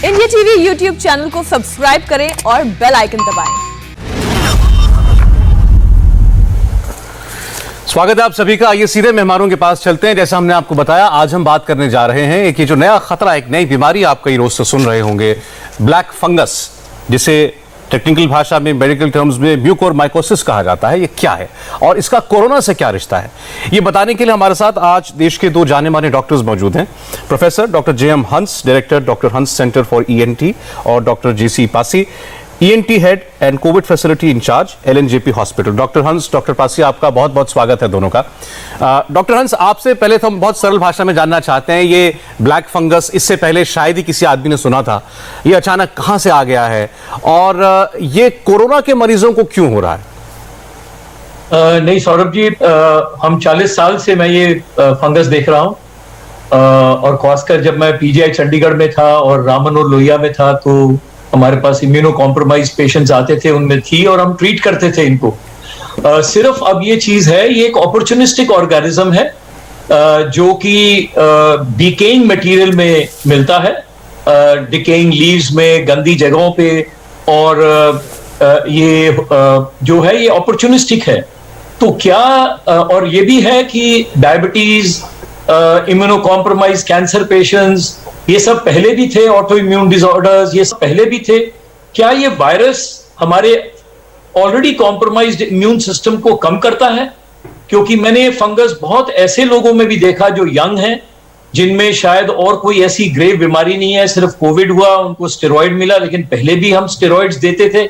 India TV YouTube channel को subscribe करें और बेल आइकन दबाएं। स्वागत है आप सभी का। आइए सीधे मेहमानों के पास चलते हैं। जैसा हमने आपको बताया, आज हम बात करने जा रहे हैं एक ये जो नया खतरा, एक नई बीमारी आप कई रोज से सुन रहे होंगे, ब्लैक फंगस, जिसे टेक्निकल भाषा में, मेडिकल टर्म्स में म्यूकोरमाइकोसिस कहा जाता है। ये क्या है और इसका कोरोना से क्या रिश्ता है, ये बताने के लिए हमारे साथ आज देश के दो जाने माने डॉक्टर्स मौजूद हैं। Professor doctor J M. Hans, director doctor Hans centre for ENT, और doctor J C. Passi, ENT head and COVID facility in charge, LNJP hospital. Doctor Hans, doctor Passi, आपका बहुत बहुत स्वागत है दोनों का। डॉक्टर हंस, आपसे पहले तो हम बहुत सरल भाषा में जानना चाहते हैं, ये ब्लैक फंगस, इससे पहले शायद ही किसी आदमी ने सुना था, ये अचानक कहां से आ गया है और ये कोरोना के मरीजों को क्यों हो रहा है? नहीं सौरभ जी, हम 40 साल से मैं ये फंगस देख रहा हूँ, और खासकर जब मैं पीजीआई चंडीगढ़ में था और रामन और लोहिया में था, तो हमारे पास इम्यूनो कॉम्प्रोमाइज पेशेंट्स आते थे, उनमें थी, और हम ट्रीट करते थे इनको। सिर्फ अब ये चीज है, ये एक अपॉर्चुनिस्टिक ऑर्गेनिज्म है जो कि डिकेइंग मटेरियल में मिलता है, डिकेइंग लीव्स में, गंदी जगहों पे, और ये जो है ये अपॉर्चुनिस्टिक है। तो क्या और ये भी है कि diabetes, immuno compromise cancer patients, ये सब पहले भी थे, ऑटो इम्यून डिसऑर्डर्स, ये सब पहले भी थे। क्या ये वायरस हमारे ऑलरेडी कॉम्प्रोमाइज्ड इम्यून सिस्टम को कम करता है? क्योंकि मैंने फंगस बहुत ऐसे लोगों में भी देखा जो यंग हैं, जिनमें शायद और कोई ऐसी ग्रेव बीमारी नहीं है, सिर्फ कोविड हुआ, उनको स्टेरॉइड मिला, लेकिन पहले भी हम स्टेरॉइड्स देते थे।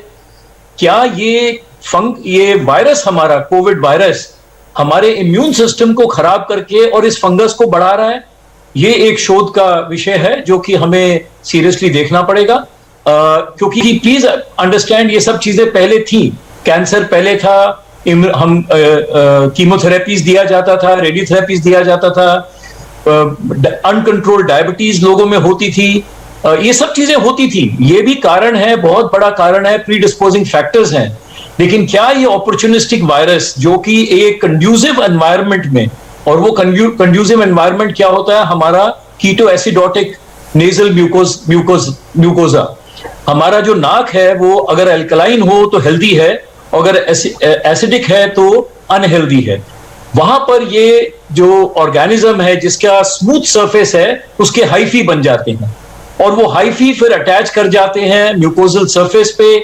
क्या ये वायरस, हमारा कोविड वायरस, हमारे इम्यून सिस्टम को खराब करके और इस फंगस को बढ़ा रहा है? ये एक शोध का विषय है जो कि हमें सीरियसली देखना पड़ेगा, क्योंकि प्लीज अंडरस्टैंड, ये सब चीजें पहले थी। कैंसर पहले था, हम कीमोथेरेपीज दिया जाता था, रेडियोथेरेपीज दिया जाता था, अनकंट्रोल्ड डायबिटीज लोगों में होती थी, ये सब चीजें होती थी। ये भी कारण है, बहुत बड़ा कारण है, प्रीडिस्पोजिंग फैक्टर्स हैं। लेकिन क्या ये अपॉर्चुनिस्टिक वायरस, जो कि एक कंड्यूसिव एनवायरनमेंट में, और वो कंड्यूसिव एनवायरनमेंट क्या होता है, हमारा कीटो एसिडोटिक नेजल म्यूकोजा, हमारा जो नाक है वो अगर अल्कलाइन हो तो हेल्दी है, अगर एसिडिक है तो अनहेल्दी है। वहां पर ये जो ऑर्गेनिज्म है जिसका स्मूथ सरफेस है, उसके हाइफी बन जाते हैं, और वो हाइफी फिर अटैच कर जाते हैं म्यूकोजल सरफेस पे,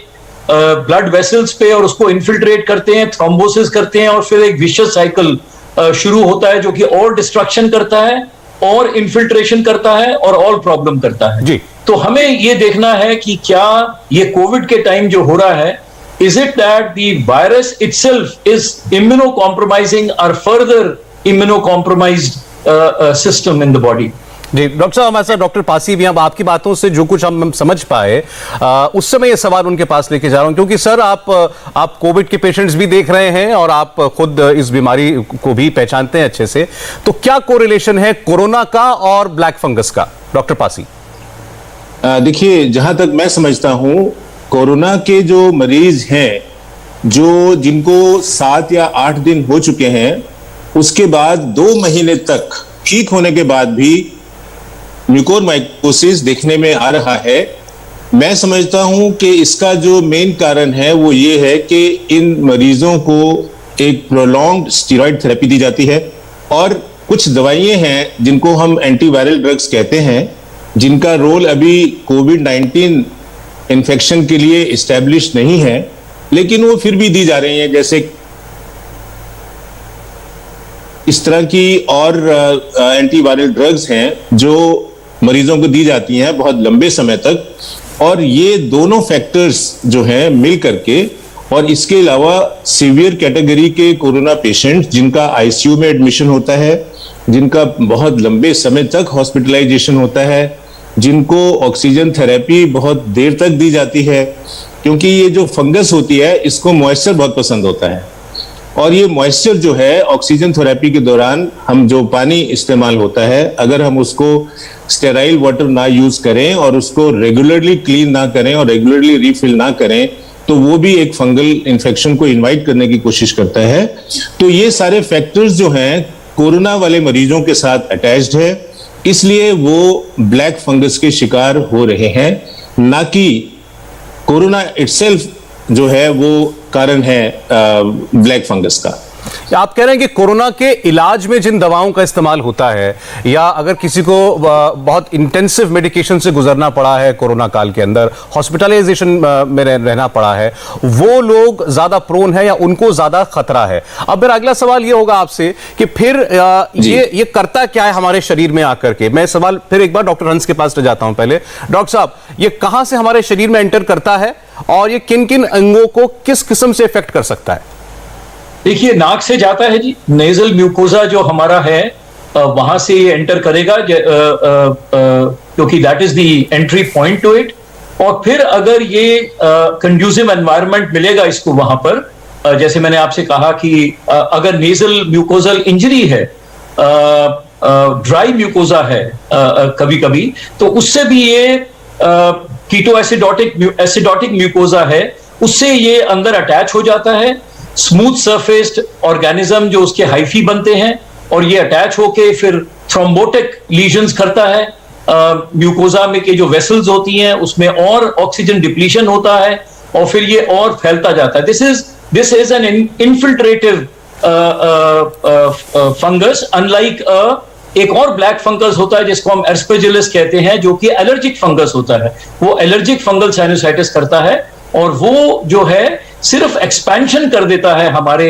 ब्लड वेसल्स पे, और उसको इन्फिल्ट्रेट करते हैं, थ्रोम्बोसिस करते हैं, और फिर एक विशियस साइकिल शुरू होता है, जो कि और डिस्ट्रक्शन करता है, और इन्फिल्ट्रेशन करता है, और और प्रॉब्लम करता है जी। तो हमें ये देखना है कि क्या ये कोविड के टाइम जो हो रहा है, is it that the virus itself is immunocompromising और further immunocompromised system in the body? जी डॉक्टर साहब, हमारे साथ डॉक्टर पासी भी हैं। अब आपकी बातों से जो कुछ हम समझ पाए, उस समय ये सवाल उनके पास लेके जा रहा हूं, क्योंकि सर आप कोविड के पेशेंट्स भी देख रहे हैं और आप खुद इस बीमारी को भी पहचानते हैं अच्छे से। तो क्या कोरिलेशन है कोरोना का और ब्लैक फंगस का, डॉक्टर पासी? देखिए, जहां तक मैं समझता हूं, कोरोना के जो मरीज हैं, जिनको 7 या 8 दिन हो चुके हैं, उसके बाद 2 महीने तक ठीक होने के बाद भी म्यूकोरमाइकोसिस देखने में आ रहा है। मैं समझता हूं कि इसका जो मेन कारण है वो ये है कि इन मरीजों को एक प्रोलॉन्ग्ड स्टेरॉइड थेरेपी दी जाती है, और कुछ दवाइयां हैं जिनको हम एंटीवायरल ड्रग्स कहते हैं, जिनका रोल अभी कोविड-19 इन्फेक्शन के लिए इस्टेब्लिश नहीं है, लेकिन वो फिर भी दी जा रही हैं। जैसे इस तरह की और एंटीवायरल ड्रग्स हैं जो मरीजों को दी जाती हैं बहुत लंबे समय तक, और ये दोनों फैक्टर्स जो हैं मिल करके, और इसके अलावा सीवियर कैटेगरी के कोरोना पेशेंट जिनका आईसीयू में एडमिशन होता है, जिनका बहुत लंबे समय तक हॉस्पिटलाइजेशन होता है, जिनको ऑक्सीजन थेरेपी बहुत देर तक दी जाती है, क्योंकि ये जो फंगस होती है इसको मॉइस्चर बहुत पसंद होता है, और ये मॉइस्चर जो है ऑक्सीजन थेरेपी के दौरान हम जो पानी इस्तेमाल होता है, अगर हम उसको स्टेराइल वाटर ना यूज करें और उसको रेगुलरली क्लीन ना करें और रेगुलरली रिफिल ना करें, तो वो भी एक फंगल इन्फेक्शन को इनवाइट करने की कोशिश करता है। तो ये सारे फैक्टर्स जो हैं कोरोना वाले मरीजों के साथ अटैच्ड है, इसलिए वो ब्लैक फंगस के शिकार हो रहे हैं, ना कि कोरोना इटसेल्फ जो है वो कारण है ब्लैक फंगस का। आप कह रहे हैं कि कोरोना के इलाज में जिन दवाओं का इस्तेमाल होता है, या अगर किसी को बहुत इंटेंसिव मेडिकेशन से गुजरना पड़ा है कोरोना काल के अंदर, हॉस्पिटलाइजेशन में रहना पड़ा है, वो लोग ज्यादा प्रोन है या उनको ज्यादा खतरा है। अब मेरा अगला सवाल ये होगा आपसे कि फिर ये करता क्या है हमारे शरीर में आकर के। मैं सवाल फिर एक बार डॉक्टर हंस के पास ले जाता हूं। पहले डॉक्टर साहब, ये कहां से हमारे शरीर में एंटर करता है और ये किन किन अंगों को किस किस्म से इफेक्ट कर सकता है? देखिए, नाक से जाता है जी, नेजल म्यूकोजा जो हमारा है वहां से ये एंटर करेगा, क्योंकि that is the entry point two it. और फिर अगर ये कंड्यूसिव एनवायरनमेंट मिलेगा इसको वहां पर, जैसे मैंने आपसे कहा कि अगर नेजल म्यूकोजल इंजरी है, ड्राई म्यूकोजा है कभी कभी, तो उससे भी ये कीटो एसिडोटिक म्यूकोजा है, उससे ये अंदर अटैच हो जाता है। स्मूथ सरफेस्ड ऑर्गेनिज्म जो उसके हाइफी बनते हैं और ये अटैच होके फिर थ्रोम्बोटिक लीजन्स करता है। म्यूकोजा में के जो वेसल्स होती हैं उसमें और ऑक्सीजन डिप्लीशन होता है और फिर ये और फैलता जाता है। This is an infiltrative fungus, unlike एक और ब्लैक फंगस होता है जिसको हम एस्परजिलस कहते हैं, जो कि एलर्जिक फंगस होता है। वो एलर्जिक फंगल साइनोसाइटिस करता है और वो जो है सिर्फ एक्सपेंशन कर देता है हमारे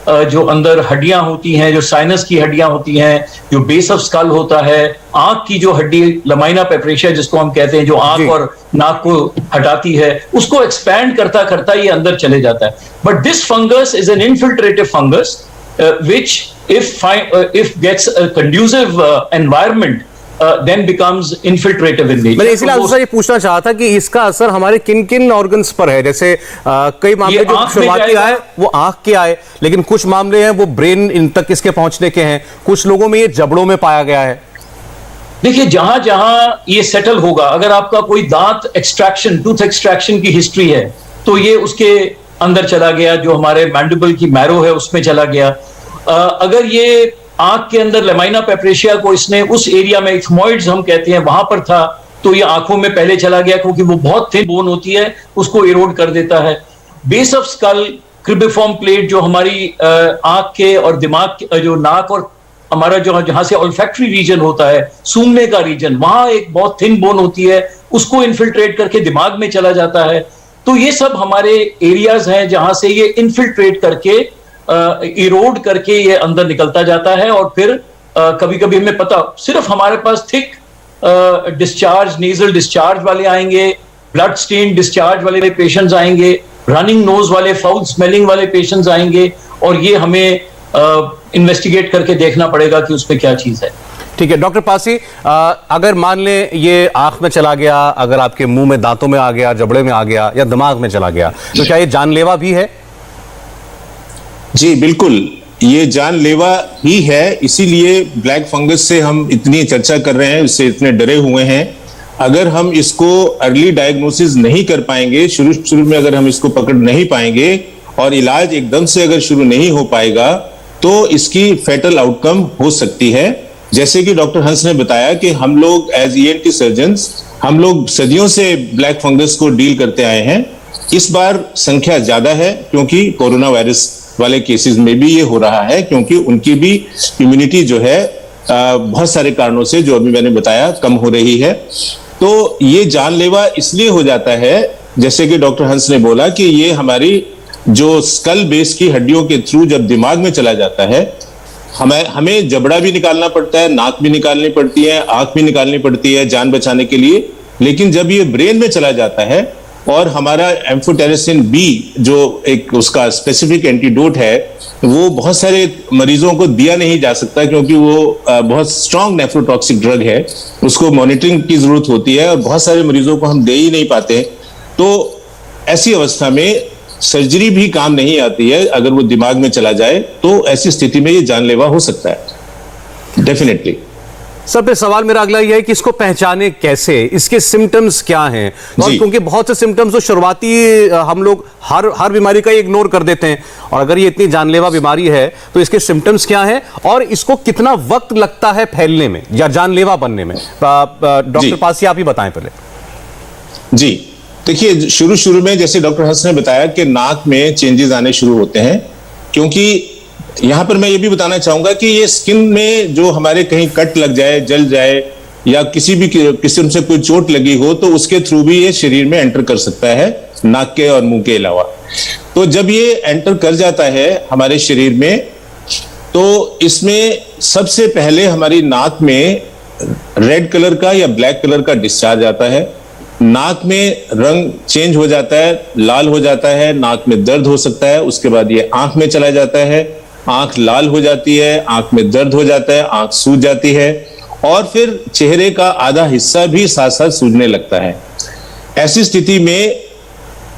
जो अंदर हड्डियां होती हैं, जो साइनस की हड्डियां होती हैं, जो बेस ऑफ स्कल होता है, आंख की जो हड्डी लमाइना पेप्रेशिया जिसको हम कहते हैं, जो आंख और नाक को हटाती है, उसको एक्सपैंड करता करता ये अंदर चले जाता है। But this fungus is an infiltrative fungus which if gets a conducive environment then becomes infiltrative in nature। मैंने इसीलिए आपसे ये पूछना चाहा था कि इसका असर हमारे किन किन ऑर्गन्स पर है। जैसे कई मामले जो शुरुआती आए वो आंख के आए, लेकिन कुछ मामले हैं वो ब्रेन इन तक इसके पहुंचने के हैं, कुछ लोगों में ये जबड़ों में पाया गया है। देखिए, जहां जहां ये सेटल होगा, अगर आपका कोई दांत एक्सट्रैक्शन, टूथ एक्सट्रैक्शन की हिस्ट्री है तो ये उसके अंदर चला गया, जो हमारे मैंडिबल की मैरो है उसमें चला गया। अगर ये आंख के अंदर लेमाइना पेप्रेशिया को इसने उस एरिया में, इथमॉइड्स हम कहते हैं, वहां पर था, तो ये आंखों में पहले चला गया क्योंकि वो बहुत थिन बोन होती है, उसको इरोड कर देता है। बेस ऑफ स्कल, क्रिबिफॉर्म प्लेट जो हमारी आंख के और दिमाग, जो नाक और हमारा जो जहां से ऑल्फैक्टरी रीजन होता है, सूंघने का रीजन, वहां एक बहुत थिन बोन होती है, उसको इन्फिल्ट्रेट करके दिमाग में चला जाता है। तो ये सब हमारे एरियाज हैं जहां से ये इन्फिल्ट्रेट करके, इरोड करके ये अंदर निकलता जाता है। और फिर कभी कभी हमें पता, सिर्फ हमारे पास थिक डिस्चार्ज, नेजल डिस्चार्ज वाले आएंगे, ब्लड स्टेन डिस्चार्ज वाले पेशेंट्स आएंगे, रनिंग नोज वाले, फाउल स्मेलिंग वाले पेशेंट्स आएंगे, और ये हमें इन्वेस्टिगेट करके देखना पड़ेगा कि उसमें क्या चीज है। ठीक है डॉक्टर पासी, अगर मान लें ये आंख में चला गया, अगर आपके मुंह में, दांतों में आ गया, जबड़े में आ गया या दिमाग में चला गया, तो क्या ये जानलेवा भी है? जी बिल्कुल, ये जानलेवा ही है। इसीलिए ब्लैक फंगस से हम इतनी चर्चा कर रहे हैं, इससे इतने डरे हुए हैं। अगर हम इसको अर्ली डायग्नोसिस नहीं कर पाएंगे, शुरू में अगर हम इसको पकड़ नहीं पाएंगे और इलाज एकदम से अगर शुरू नहीं हो पाएगा, तो इसकी फैटल आउटकम हो सकती है। जैसे कि डॉक्टर हंस ने बताया कि हम लोग एज ENT सर्जन्स, हम लोग सदियों से ब्लैक फंगस को डील करते आए हैं। इस बार संख्या ज्यादा है क्योंकि कोरोना वायरस वाले केसेस में भी ये हो रहा है, क्योंकि उनकी भी इम्यूनिटी जो है बहुत सारे कारणों से, जो अभी मैंने बताया, कम हो रही है। तो ये जानलेवा इसलिए हो जाता है, जैसे कि डॉक्टर हंस ने बोला, कि ये हमारी जो स्कल बेस की हड्डियों के थ्रू जब दिमाग में चला जाता है, हमें जबड़ा भी निकालना पड़ता है, नाक भी निकालनी पड़ती है, आंख भी निकालनी पड़ती है जान बचाने के लिए। लेकिन जब ये ब्रेन में चला जाता है और हमारा एम्फोटेरिसिन बी जो एक उसका स्पेसिफिक एंटीडोट है, वो बहुत सारे मरीजों को दिया नहीं जा सकता क्योंकि वो बहुत स्ट्रॉन्ग नेफ्रोटॉक्सिक ड्रग है, उसको मॉनिटरिंग की जरूरत होती है और बहुत सारे मरीजों को हम दे ही नहीं पाते। तो ऐसी अवस्था में सर्जरी भी काम नहीं आती है। अगर वो दिमाग में चला जाए तो ऐसी स्थिति में ये जानलेवा हो सकता है, डेफिनेटली। सर पे सवाल मेरा अगला ये है कि इसको पहचाने कैसे, इसके सिम्टम्स क्या हैं? और जी। क्योंकि बहुत से सिम्टम्स तो शुरुआती हम लोग हर बीमारी का इग्नोर कर देते हैं, और अगर ये इतनी जानलेवा बीमारी है तो इसके सिम्टम्स क्या हैं और इसको कितना वक्त लगता है फैलने में या जानलेवा बनने में? डॉक्टर पासी आप ही बताएं पहले। जी, देखिए शुरू में जैसे डॉक्टर हंस ने बताया कि नाक में चेंजेस आने शुरू होते हैं, क्योंकि यहां पर मैं ये भी बताना चाहूंगा कि ये स्किन में जो हमारे कहीं कट लग जाए, जल जाए या किसी भी किस्म से कोई चोट लगी हो तो उसके थ्रू भी ये शरीर में एंटर कर सकता है, नाक के और मुंह के अलावा। तो जब ये एंटर कर जाता है हमारे शरीर में, तो इसमें सबसे पहले हमारी नाक में रेड कलर का या ब्लैक कलर का डिस्चार्ज आता है, नाक में रंग चेंज हो जाता है, लाल हो जाता है, नाक में दर्द हो सकता है, उसके बाद ये आंख में चला जाता है, आंख लाल हो जाती है, आंख में दर्द हो जाता है, आंख सूज जाती है और फिर चेहरे का आधा हिस्सा भी साथ साथ सूजने लगता है। ऐसी स्थिति में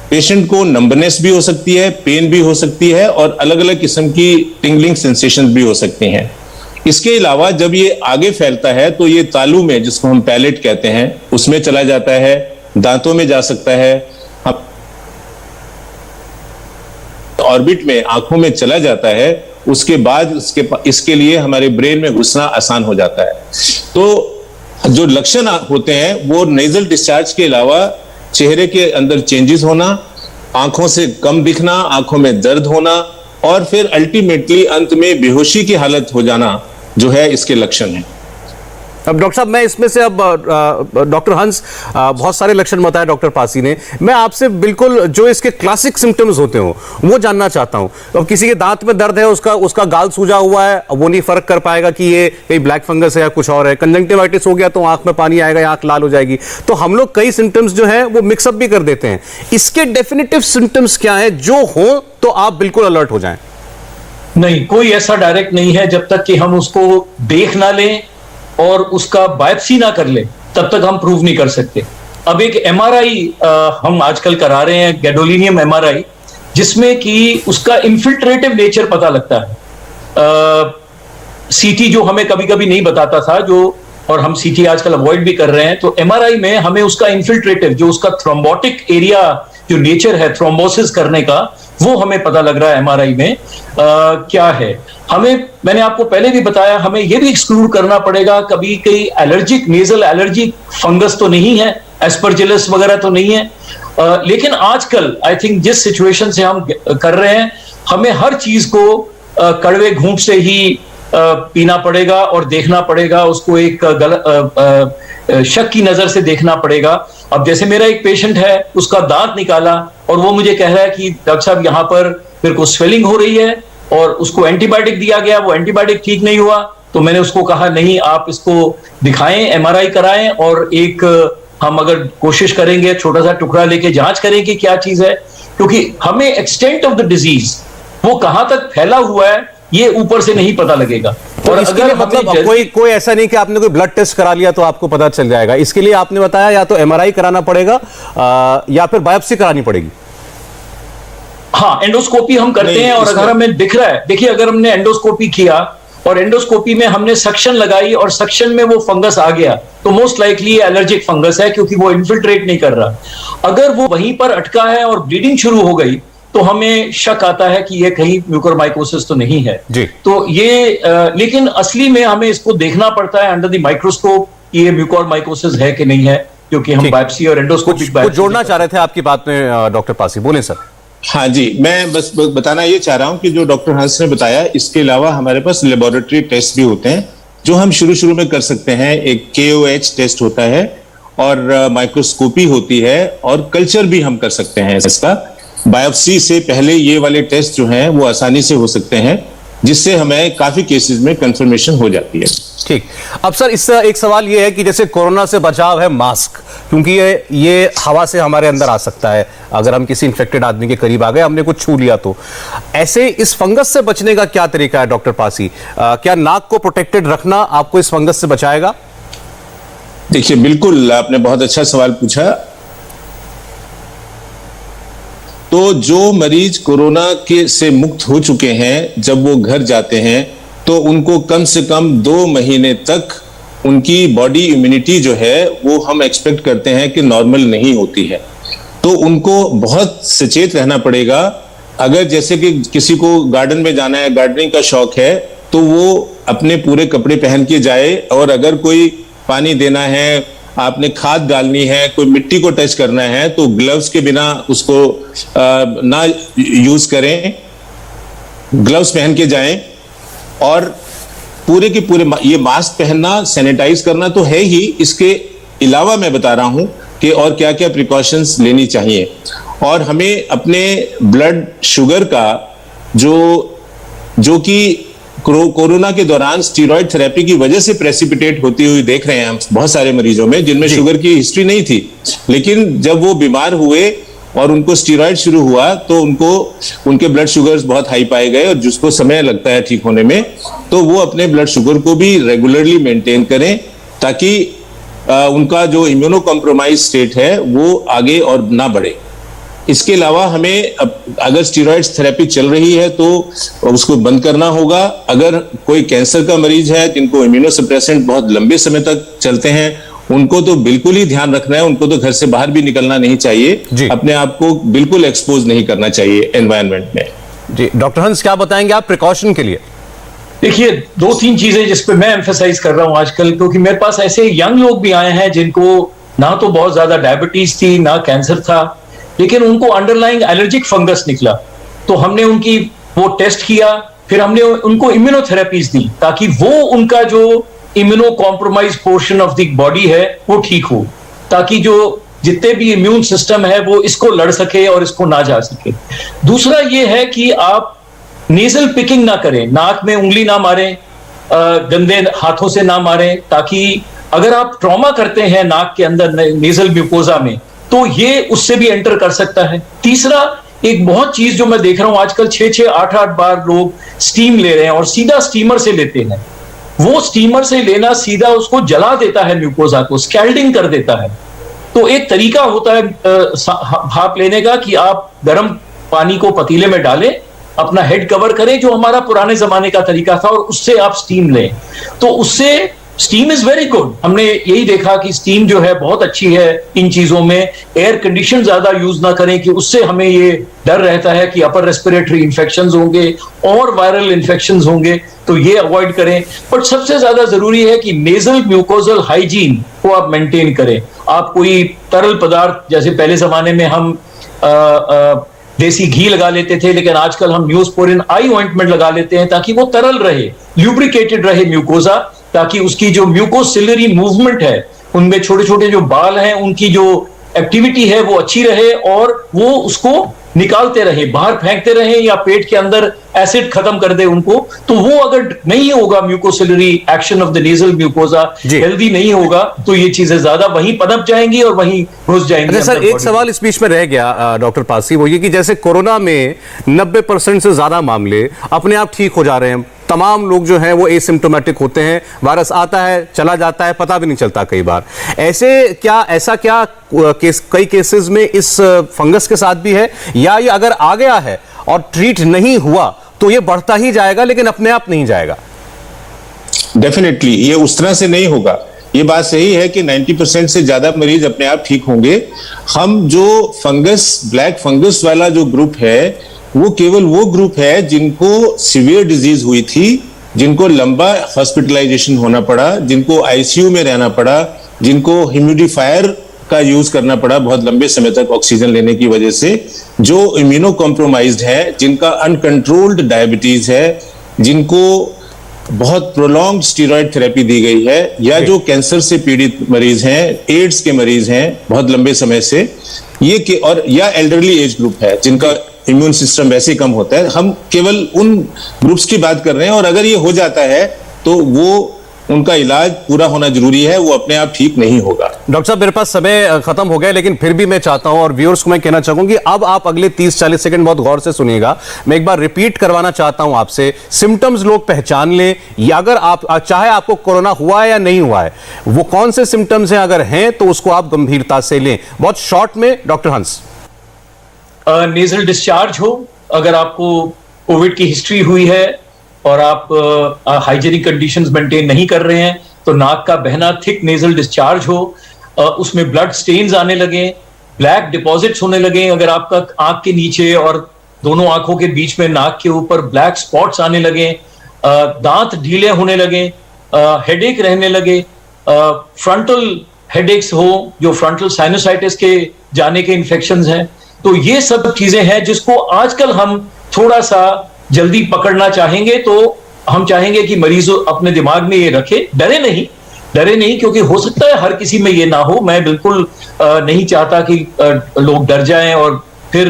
पेशेंट को नंबनेस भी हो सकती है, पेन भी हो सकती है और अलग अलग किस्म की टिंगलिंग सेंसेशन भी हो सकती हैं। इसके अलावा जब ये आगे फैलता है तो ये तालू में, जिसको हम पैलेट कहते हैं, उसमें चला जाता है, दांतों में जा सकता है, ऑर्बिट में, आंखों में चला जाता है, उसके बाद इसके लिए हमारे ब्रेन में घुसना आसान हो जाता है। तो जो लक्षण होते हैं वो नेजल डिस्चार्ज के अलावा चेहरे के अंदर चेंजेस होना, आंखों से कम दिखना, आंखों में दर्द होना और फिर अल्टीमेटली अंत में बेहोशी की हालत हो जाना जो है इसके लक्षण हैं। अब डॉक्टर साहब मैं इसमें से अब डॉक्टर हंस बहुत सारे लक्षण बताए डॉक्टर पासी ने, मैं आपसे बिल्कुल जो इसके क्लासिक सिम्टम्स होते हो वो जानना चाहता हूं। अब किसी के दांत में दर्द है, उसका गाल सूजा हुआ है, वो नहीं फर्क कर पाएगा कि ये कहीं ब्लैक फंगस है या कुछ और है, कंजंक्टिवाइटिस हो गया तो आंख में पानी आएगा या आंख लाल हो जाएगी। तो हम लोग कई सिम्टम्स जो है वो मिक्सअप भी कर देते हैं। इसके डेफिनेटिव सिम्टम्स क्या है जो हो तो आप बिल्कुल अलर्ट हो जाएं? नहीं, कोई ऐसा डायरेक्ट नहीं है। जब तक कि हम उसको देख ना लें और उसका बायोप्सी ना कर ले तब तक हम प्रूव नहीं कर सकते। अब एक एमआरआई हम आजकल करा रहे हैं, गैडोलिनियम एमआरआई, जिसमें कि उसका इन्फिल्ट्रेटिव नेचर पता लगता है। सीटी जो हमें कभी कभी नहीं बताता था, और हम सीटी आजकल अवॉइड भी कर रहे हैं, तो एमआरआई में हमें उसका इन्फिल्ट्रेटिव, जो उसका थ्रोम्बोटिक एरिया जो नेचर है थ्रोम्बोसिस करने का, वो हमें पता लग रहा है एमआरआई में क्या है। मैंने आपको पहले भी बताया, हमें यह भी एक्सक्लूड करना पड़ेगा कभी कहीं एलर्जिक, नेजल एलर्जिक फंगस तो नहीं है, एस्परजिलस वगैरह तो नहीं है। लेकिन आजकल आई थिंक जिस सिचुएशन से हम कर रहे हैं, हमें हर चीज को कड़वे घूंट से ही पीना पड़ेगा और देखना पड़ेगा, उसको एक शक की नजर से देखना पड़ेगा। अब जैसे मेरा एक पेशेंट है, उसका दांत निकाला और वो मुझे कह रहा है कि डॉक्टर साहब यहाँ पर मेरे को स्वेलिंग हो रही है, और उसको एंटीबायोटिक दिया गया, वो एंटीबायोटिक ठीक नहीं हुआ। तो मैंने उसको कहा नहीं, आप इसको दिखाएं, एमआरआई कराएं और एक हम अगर कोशिश करेंगे छोटा सा टुकड़ा लेके जांच करें कि क्या चीज है, क्योंकि हमें एक्सटेंट ऑफ द डिजीज, वो कहां तक फैला हुआ है, ये ऊपर से नहीं पता लगेगा। तो और इसके लिए मतलब कोई ऐसा नहीं कि आपने कोई ब्लड टेस्ट करा लिया तो आपको पता चल जाएगा। इसके लिए आपने बताया या तो एमआरआई कराना पड़ेगा या फिर बायोप्सी करानी पड़ेगी। हाँ, एंडोस्कोपी हम करते हैं, और अगर हमें दिख रहा है, देखिए अगर हमने एंडोस्कोपी किया और एंडोस्कोपी में हमने सक्शन लगाई और सक्शन में वो फंगस आ गया, तो मोस्ट लाइकली एलर्जिक फंगस है, क्योंकि वो इन्फिल्ट्रेट नहीं कर रहा। अगर वो वहीं पर अटका है और ब्लीडिंग शुरू हो गई तो हमें शक आता है कि ये कहीं म्यूकोरमाइकोसिस तो नहीं है जी। तो ये लेकिन असली में हमें इसको देखना पड़ता है अंडर द माइक्रोस्कोप कि ये म्यूकोरमाइकोसिस है कि नहीं है, क्योंकि हम बायोप्सी और एंडोस्कोपिक कुछ जोड़ना चाह रहे थे आपकी बात में डॉक्टर पासी, बोलें सर। हाँ जी, मैं बस बताना ये चाह रहा हूं कि जो डॉक्टर हंस ने बताया, इसके अलावा हमारे पास लेबोरेटरी टेस्ट भी होते हैं जो हम शुरू में कर सकते हैं। एक KOH टेस्ट होता है और माइक्रोस्कोपी होती है और कल्चर भी हम कर सकते हैं इसका। बायोप्सी से पहले ये वाले टेस्ट जो हैं वो आसानी से हो सकते हैं, जिससे हमें काफी केसेस में कंफर्मेशन हो जाती है। ठीक। अब सर इससे एक सवाल ये है कि जैसे कोरोना से बचाव है मास्क, क्योंकि ये हवा से हमारे अंदर आ सकता है, अगर हम किसी इन्फेक्टेड आदमी के करीब आ गए, हमने कुछ छू लिया तो। ऐसे इस फंगस से बचने का क्या तरीका है डॉक्टर पासी? क्या नाक को प्रोटेक्टेड रखना आपको इस फंगस से बचाएगा? देखिए, बिल्कुल आपने बहुत अच्छा सवाल पूछा। तो जो मरीज कोरोना के से मुक्त हो चुके हैं, जब वो घर जाते हैं तो उनको कम से कम 2 महीने तक उनकी बॉडी इम्यूनिटी जो है वो हम एक्सपेक्ट करते हैं कि नॉर्मल नहीं होती है। तो उनको बहुत सचेत रहना पड़ेगा। अगर जैसे कि किसी को गार्डन में जाना है, गार्डनिंग का शौक है, तो वो अपने पूरे कपड़े पहन के जाए, और अगर कोई पानी देना है, आपने खाद डालनी है, कोई मिट्टी को टच करना है, तो ग्लव्स के बिना उसको ना यूज करें, ग्लव्स पहन के जाएं। और पूरे के पूरे ये मास्क पहनना, सैनिटाइज करना तो है ही, इसके अलावा मैं बता रहा हूं कि और क्या क्या प्रिकॉशंस लेनी चाहिए। और हमें अपने ब्लड शुगर का जो कि कोरोना के दौरान स्टीरॉयड थेरेपी की वजह से प्रेसिपिटेट होती हुई देख रहे हैं हम बहुत सारे मरीजों में, जिनमें शुगर की हिस्ट्री नहीं थी, लेकिन जब वो बीमार हुए और उनको स्टीरॉयड शुरू हुआ तो उनके ब्लड शुगर्स बहुत हाई पाए गए, और जिसको समय लगता है ठीक होने में, तो वो अपने ब्लड शुगर को भी रेगुलरली मेंटेन करें, ताकि उनका जो इम्यूनो कॉम्प्रोमाइज स्टेट है वो आगे और ना बढ़े। इसके अलावा हमें अगर स्टीरॉयड्स थेरेपी चल रही है तो उसको बंद करना होगा। अगर कोई कैंसर का मरीज है जिनको इम्यूनो सप्रेसेंट बहुत लंबे समय तक चलते हैं, उनको तो बिल्कुल ही ध्यान रखना है, उनको तो घर से बाहर भी निकलना नहीं चाहिए, अपने आप को बिल्कुल एक्सपोज नहीं करना चाहिए एनवायरनमेंट में। जी डॉक्टर हंस, क्या बताएंगे आप प्रिकॉशन के लिए? देखिए, 2-3 चीजें जिस पे मैं एम्फेसाइज कर रहा हूं आजकल, क्योंकि मेरे पास ऐसे यंग लोग भी आए हैं जिनको ना तो बहुत ज्यादा डायबिटीज थी, ना कैंसर था, लेकिन उनको अंडरलाइंग एलर्जिक फंगस निकला। तो हमने उनकी वो टेस्ट किया, फिर हमने उनको इम्यूनोथेरेपीज दी, ताकि वो उनका जो immuno compromise portion of the body है वो ठीक हो, ताकि जो जितने भी इम्यून सिस्टम है वो इसको लड़ सके और इसको ना जा सके। दूसरा ये है कि आप नेजल पिकिंग ना करें, नाक में उंगली ना मारें, गंदे हाथों से ना मारें, ताकि अगर आप ट्रॉमा करते हैं नाक के अंदर नेजल म्यूकोजा में, तो ये उससे भी एंटर कर सकता है। तीसरा, एक बहुत चीज जो मैं देख रहा हूं आजकल, 6-6, 8-8 बार लोग स्टीम ले रहे हैं, और सीधा स्टीमर से लेते हैं। वो स्टीमर से लेना सीधा उसको जला देता है, म्यूकोजा को स्कैल्डिंग कर देता है। तो एक तरीका होता है भाप लेने का कि आप गर्म पानी को पतीले में डालें, अपना हेड कवर करें, जो हमारा पुराने जमाने का तरीका था, और उससे आप स्टीम लें। तो उससे स्टीम इज वेरी गुड। हमने यही देखा कि स्टीम जो है बहुत अच्छी है इन चीजों में। एयर कंडीशन ज्यादा यूज ना करें, कि उससे हमें ये डर रहता है कि अपर रेस्पिरेटरी इंफेक्शंस होंगे और वायरल इंफेक्शंस होंगे, तो ये अवॉइड करें। बट सबसे ज्यादा जरूरी है कि नेजल म्यूकोजल हाइजीन को आप मेंटेन करें। आप कोई तरल पदार्थ, जैसे पहले जमाने में हम देसी घी लगा लेते थे, लेकिन आजकल हम न्यूज़पोरिन आई ऑइंटमेंट लगा लेते हैं, ताकि वो तरल रहे, ल्यूब्रिकेटेड रहे म्यूकोजा, ताकि उसकी जो म्यूकोसिलरी मूवमेंट है, उनमें छोटे छोटे जो बाल हैं, उनकी जो एक्टिविटी है वो अच्छी रहे, और वो उसको निकालते रहे, बाहर फेंकते रहे, या पेट के अंदर एसिड खत्म कर दे उनको। तो वो अगर नहीं होगा, mucociliary action of the nasal mucosa healthy नहीं होगा, तो ये चीजें ज्यादा वहीं पनप जाएंगी और वहीं घुस जाएंगी। अच्छा सर, एक सवाल इस बीच में रह गया डॉक्टर पासी, वो ये कि जैसे कोरोना में 90% से ज्यादा मामले अपने आप ठीक हो जा रहे हैं, तमाम लोग जो हैं वो एसिम्प्टोमेटिक होते हैं, वायरस आता है चला जाता है, पता भी नहीं चलता कई बार। ऐसा क्या कई केसेस में इस फंगस के साथ भी है, या ये अगर आ गया है और ट्रीट नहीं हुआ तो ये बढ़ता ही जाएगा लेकिन अपने आप नहीं जाएगा? डेफिनेटली ये उस तरह से नहीं होगा। ये बात सही है कि 90% से ज्यादा मरीज अपने आप ठीक होंगे। हम जो फंगस, ब्लैक फंगस वाला जो ग्रुप है, वो केवल वो ग्रुप है जिनको सीवियर डिजीज हुई थी, जिनको लंबा हॉस्पिटलाइजेशन होना पड़ा, जिनको आईसीयू में रहना पड़ा, जिनको ह्यूमिडिफायर का यूज करना पड़ा बहुत लंबे समय तक ऑक्सीजन लेने की वजह से, जो इम्यूनो कॉम्प्रोमाइज्ड है, जिनका अनकंट्रोल्ड डायबिटीज है, जिनको बहुत प्रोलॉन्ग स्टीरॉयड थेरेपी दी गई है, या जो कैंसर से पीड़ित मरीज हैं, एड्स के मरीज हैं बहुत लंबे समय से, ये और या एल्डरली एज ग्रुप है जिनका इम्यून सिस्टम वैसे ही कम होता है। हम केवल उन ग्रुप्स की बात कर रहे हैं, और अगर ये हो जाता है तो वो उनका इलाज पूरा होना जरूरी है, वो अपने आप ठीक नहीं होगा। डॉक्टर साहब, मेरे पास समय खत्म हो गया, लेकिन फिर भी मैं चाहता हूं और व्यूअर्स को मैं कहना चाहूंगा कि अब आप अगले 30-40 सेकंड बहुत गौर से सुनिएगा। मैं एक बार रिपीट करवाना चाहता हूं आपसे, सिम्टम्स लोग पहचान लें, या अगर आप चाहे आपको कोरोना हुआ है या नहीं हुआ है, वो कौन से सिम्टम्स हैं, अगर हैं तो उसको आप गंभीरता से लें। बहुत शॉर्ट में डॉक्टर हंस। नेजल डिस्चार्ज हो, अगर आपको कोविड की हिस्ट्री हुई है और आप हाइजीनिक कंडीशंस मेंटेन नहीं कर रहे हैं, तो नाक का बहना, थिक नेजल डिस्चार्ज हो, उसमें ब्लड स्टेन्स आने लगे, ब्लैक डिपॉजिट्स होने लगे, अगर आपका आंख के नीचे और दोनों आंखों के बीच में नाक के ऊपर ब्लैक स्पॉट्स आने लगे, दांत ढीले होने लगे, हेडेक रहने लगे, फ्रंटल हेडेक्स हो जो फ्रंटल साइनोसाइटिस के जाने के इन्फेक्शंस हैं, तो ये सब चीजें हैं जिसको आजकल हम थोड़ा सा जल्दी पकड़ना चाहेंगे। तो हम चाहेंगे कि मरीज अपने दिमाग में ये रखे, डरे नहीं, क्योंकि हो सकता है हर किसी में ये ना हो। मैं बिल्कुल नहीं चाहता कि लोग डर जाएं और फिर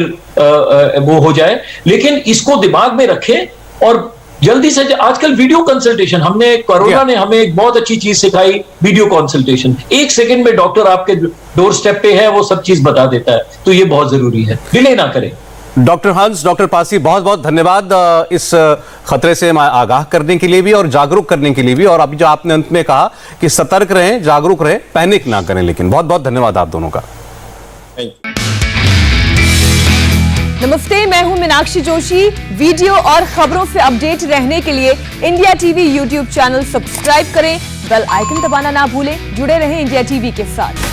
वो हो जाए, लेकिन इसको दिमाग में रखें और जल्दी से आजकल वीडियो कंसल्टेशन, कोरोना ने हमें एक बहुत अच्छी चीज सिखाई, वीडियो कंसल्टेशन। 1 सेकंड में डॉक्टर आपके डोर स्टेप पे है, वो सब चीज बता देता है, तो ये बहुत जरूरी है, डिले ना करें। डॉक्टर हंस, डॉक्टर पासी, बहुत बहुत धन्यवाद इस खतरे से आगाह करने के लिए भी और जागरूक करने के लिए भी। और अभी जो आपने अंत में कहा कि सतर्क रहें, जागरूक रहें, पैनिक ना करें, लेकिन बहुत बहुत धन्यवाद आप दोनों का। नमस्ते, मैं हूं मीनाक्षी जोशी। वीडियो और खबरों से अपडेट रहने के लिए India TV YouTube channel subscribe करें, बेल आइकन दबाना ना भूलें। जुड़े रहें इंडिया टीवी के साथ।